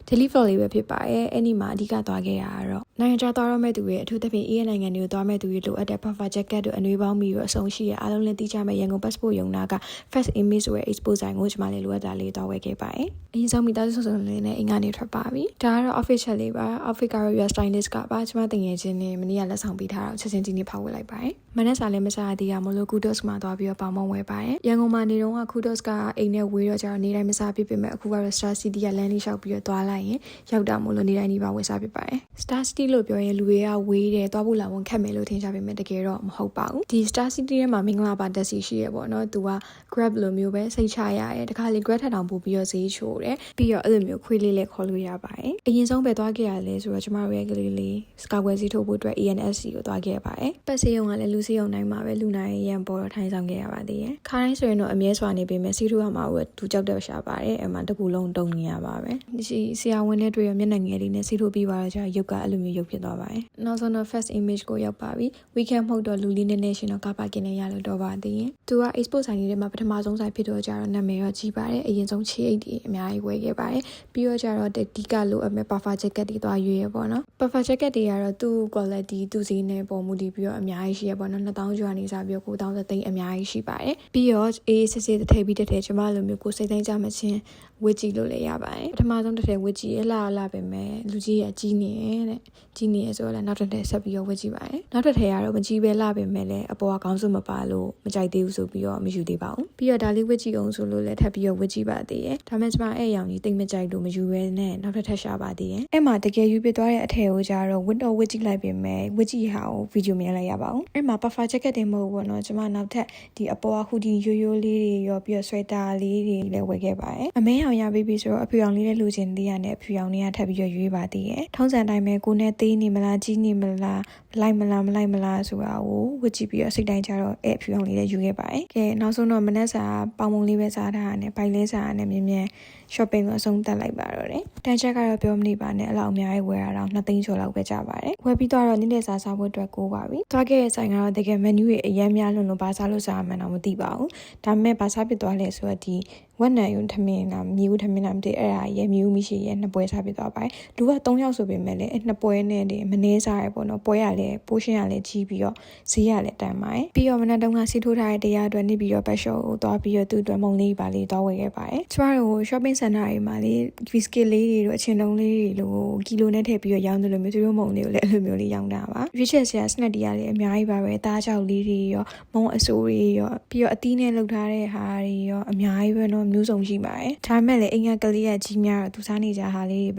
daily vlog လေးပဲဖြစ်ပါရဲ့အဲ့ဒီမှာအဓိကသွားခဲ့ရတော့နိုင်ငံခြားသွားရမယ့်သူတွေအထူးသဖြင့်အေးရနိုင်ငံတွေကိုသွားမယ့်သူတွေလိုအပ်တဲ့ buffer jacket တို့အနွေးပေါင်းမီရောအဆုံးရှိရအားလုံးလည်းသိကြမဲ့ရန်ကုန် passport ရုံနာက first image ဆိုတဲ့ expo ဆိုင်ကိုကျွန်မလေးလိုအပ်တာလေးသွားဝယ်ခဲ့ပါရဲ့အရင်ဆုံးမိသားစုစုံလေးနဲ့အင်္ဂါနေ့ထွက်ပါပြီဒါကတော့ office ချက်လေးပါ outfit ကတော့ your stylist ကပါကျွန်မတင်ငယ်ချင်းနဲ့မနေ့ကလက်ဆောင်ပေးထားတော့ချက်ချင်းဒီနေ့ဖောက်ဝယ်လိုက်ပါရဲ့မနေ့စာလည်းမစားသေးရမလို့ kudos မှာသွားပြီးတော့ပေါင်မဝယ်ပါရဲ့ရန်ကုန်မှာနေတော့ kudos ကအိမ်နဲ့ဝေးတော့ကြတော့နေတိုင်းမစားပြပြမဲ့အခုကတော့ Star City ကလမ်းလေးလျှောက်ပြီးတော့သွားလိုက်ရင်ရောက်တာမို့လို့နေတိုင်းဒီပါဝယ်စားပြပါရဲ့ Star City လို့ပြောရင်လူတွေကဝေးတယ်သွားဖို့လာဝန်ခက်မယ်လို့ထင်ကြပေမဲ့တကယ်တော့မဟုတ်ပါဘူးဒီ Star City ထဲမှာမင်္ဂလာပါတက်စီရှိရပေါ့နော်သူက Grab လိုမျိုးပဲစိတ်ချရတယ်တခါလေ Grab ထက်တောင်ပို့ပြီးတော့ဈေးချိုတယ်ပြီးတော့အဲ့လိုမျိုးခွေးလေးလည်းခေါ်လို့ရပါတယ်အရင်ဆုံးပဲသွားခဲ့ရလဲဆိုတော့ကျမတို့ရဲ့ကလေးလေးစကားပွဲစီးထုတ်ဖို့အတွက် ENSC ကိုသွားခဲ့ပါတယ်ပတ်စေးရုံကလည်းလူစီးရုံတိုင်းမှာပဲလူနိုင်ရန်ပေါ်တော့ထိုင်ဆောင်ခဲ့ရပါသေးတယ်ခါတိုင်းဆိုရင်တော့အမြဲစွာနေပေမဲ့စီးထိုးရမှာပဲသူကြောက်တော့ရှာပါတယ်အဲ့မှာတကူလုံးတုံနေရပါပဲဒီဆရာဝန်နဲ့တွေ့ရမျက်နှာငယ်လေးနဲ့စီးထိုးပြီးသွားတော့ကျရုပ်ကအဲ့လိုမျိုးရုပ်ဖြစ်သွားပါတယ်နောက်ဆုံးတော့ first image ကိုရောက်ပါပြီ weekend မဟုတ်တော့လူလေးနည်းနည်းရှင်တော့ကားပါကင်နဲ့ရလို့တော့ပါသေးတယ်သူက export ဆိုင်လေးထဲမှာပထမဆုံးဆိုင်ဖြစ်တော့ကြတော့နာမည်တော့ကြီးပါတယ်အရင်ဆုံးချီအိတ်တွေအများကြီးဝယ်ခဲ့ပါတယ်ပြီးတော့ကြတော့ဒီကလိုအမဲ့ buffer jacket တွေသွားရွေးရပေါ့နော် buffer jacket တွေကတော့သူ့ quality သူ့ဈေးနဲ့ပုံမူတည်ပြီးတော့အများကြီးရှိရပေါ့နော်2000ကျော်ကနေစပြီးတော့9000သိန်းအများကြီးရှိပါတယ်ပြီးတော့အေးစစ်စစ်ထည့်ပြီးတထည့်ကျမလိုမျိုးကိုစိတ်တိုင်းကြမချင်းဝစ်ကြည့်လို့လည်းရပါတယ်ပထမဆုံးတစ်ထည့်ဝစ်ကြည့်ရလာပဲမဲ့လူကြီးရဲ့ကြီးနေတဲ့ကြီးနေရဆိုတော့လည်းနောက်တစ်ထည့်ဆက်ပြီးတော့ဝစ်ကြည့်ပါတယ်နောက်တစ်ထည့်ကတော့မကြီးပဲလာပဲမဲ့လည်းအပေါ်ကခေါင်းစုမပါလို့မကြိုက်သေးဘူးဆိုပြီးတော့မယူသေးပါဘူးပြီးတော့ဒါလေးဝစ်ကြည့်အောင်ဆိုလို့လည်းထပ်ပြီးတော့ဝစ်ကြည့်ပါသေးတယ်ဒါမဲ့ကျမအဲ့ရောင်ကြီးတိတ်မကြိုက်လို့မယူရဲနဲ့နောက်တစ်ထည့်ရှာပါသေးတယ်အဲ့မှာတကယ်ယူပြသွားတဲ့အထည်ကိုကြတော့ဝစ်တော့ဝစ်ကြည့်လိုက်ပဲမဲ့ဝစ်ကြည့်ဟာကိုဗီဒီယိုမြင်လိုက်ရပါဘူးအဲ့မှာ buffer jacket တွေမဟုတ်ဘူးနော်ကျမနောက်ထပ်ဒီအပေါ်ကဟူဒီရိုးရိုးလေးတွေရောပြီးတော့ sweater လေးတွေလည်းဝယ်ခဲ့ပါတယ်အမဲအောင်ရပြီးပြီဆိုတော့အဖြူအောင်လေးလည်းလူချင်သေးရနဲ့အဖြူအောင်လေးကထပ်ပြီးရွေးပါသေးတယ်ထုံးစံတိုင်းပဲကိုနဲ့သေးနေမလားကြီးနေမလားလိုက်မလားမလိုက်မလားဆိုတာကိုဝစ်ကြည့်ပြီးတော့စိတ်တိုင်းကြတော့အဖြူအောင်လေးလည်းယူခဲ့ပါတယ်ကဲနောက်ဆုံးတော့မနက်စာပေါင်ပုံလေးပဲစားထားတာနဲ့ဘိုင်လေးစားနဲ့မြင်မြင် shopping ကိုအဆုံးသတ်လိုက်ပါတော့တယ်တန်ချက်ကတော့ပြောမနေပါနဲ့အလောက်အများကြီးဝယ်ရတော့2သိန်းကျော်လောက်ပဲကြပါတယ်ဝယ်ပြီးတော့နေ့လည်စားဖို့အတွက်ကိုပါပြီသွားခဲ့တဲ့ဆိုင်ကတော့တကယ် menu တွေအများများလို့ဘာစားလို့စားမှန်းတော့မသိပါဘူးဒါပေမဲ့ဘာစားဖြစ်သွားလဲဆိုတော့ဒီဝက်နံယုံထမင်းလားမြေဦးထမင်းလားမသိအဲ့ဒါရဲ့မြေဦးမရှိရဲ့နှစ်ပွဲစားဖြစ်သွားပါတယ်လူက3ယောက်ဆိုပေမဲ့လည်းအဲ့နှစ်ပွဲနဲ့တည်းမနေစားရပေါ့နော်ပွဲရလည်းပိုးရှင်းရလည်းကြီးပြီးတော့ဈေးရလည်းတန်ပါတယ်ပြီးတော့မနက်တုန်းကစီထိုးထားတဲ့တရားအတွက်နေပြီးတော့ဘက်ရှော့ကိုသွားပြီးတော့သူ့အတွက်မုံလေးပါလေးသွားဝယ်ခဲ့ပါတယ်ကျမတို့ shopping center တွေမှာလေbiscuit လေးတွေတို့အချင်းတုံးလေးတွေလို့ကီလိုနဲ့ထည့်ပြီးတော့ရောင်းတယ်လို့မျိုးသူတို့မုံလေးကိုလည်းအဲ့လိုမျိုးလေးရောင်းတာပါရွေးချက်စရာ snack တွေကလည်းအများကြီးပါပဲသားကြောက်လေးတွေရောမုံအစိုးတွေရောပြီးတော့အသီးနဲ့လုပ်ထားတဲ့ဟာတွေရောအများကြီးပဲနော်မျိုးစုံရှိပါတယ်ဒါပေမဲ့လည်းအင်္ဂါကလေးကကြီးများတော့သူစားနေကြဟာလေး